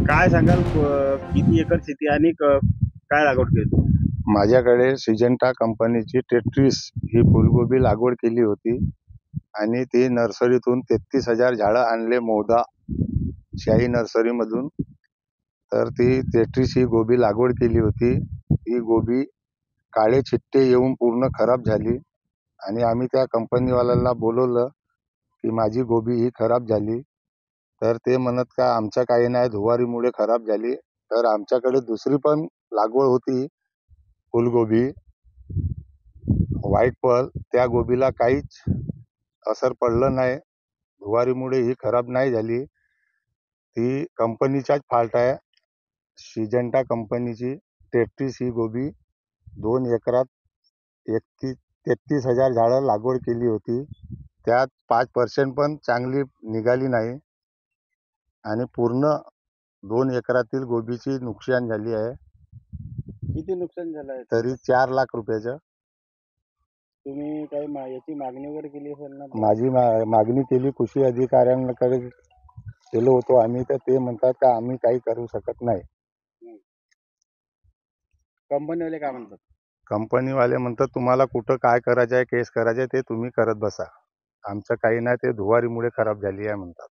काय सांगाल किती एकर शेती आणि काय लागवड केली? माझ्याकडे सिजंटा कंपनीची टेट्रिस ही फुलगोबी लागवड केली होती आणि ती नर्सरीतून 33,000 झाडं आणले मौदा शाही नर्सरीमधून. तर ती टेट्रिस ही गोबी लागवड केली होती. ही गोबी काळे चिट्टे येऊन पूर्ण खराब झाली आणि आम्ही त्या कंपनीवाल्यांना बोलवलं की माझी गोबी ही खराब झाली. तर ते म्हणत का आमच्या काही नाही, धुवारीमुळे खराब झाली. तर आमच्याकडे दुसरी पण लागवड होती फुलगोबी व्हाईट पर्ल, त्या गोबीला काहीच असर पडलं नाही. धुवारीमुळे ही खराब नाही झाली. ती कंपनीचाच फॉल्ट आहे. सिजंटा कंपनीची टेट्रिस ही गोबी 2 एकरात 33,000 झाडं लागवड केली होती. त्यात 5% पण चांगली निघाली नाही आणि पूर्ण 2 एकरातील गोबीची नुकसान झाली आहे. किती नुकसान झालं आहे? तरी 4 लाख रुपयाचं. तुम्ही काही याची मागणी वगैरे केली असेल ना? माझी मागणी केली, कृषी अधिकाऱ्यांकडे गेलो होतो आम्ही, तर ते म्हणतात का आम्ही काही करू शकत नाही. कंपनीवाले काय म्हणतात? कंपनीवाले म्हणतात तुम्हाला कुठं काय करायचं आहे, केस करायचं आहे ते तुम्ही करत बसा, आमचं काही नाही, ते धुवारीमुळे खराब झाली आहे म्हणतात.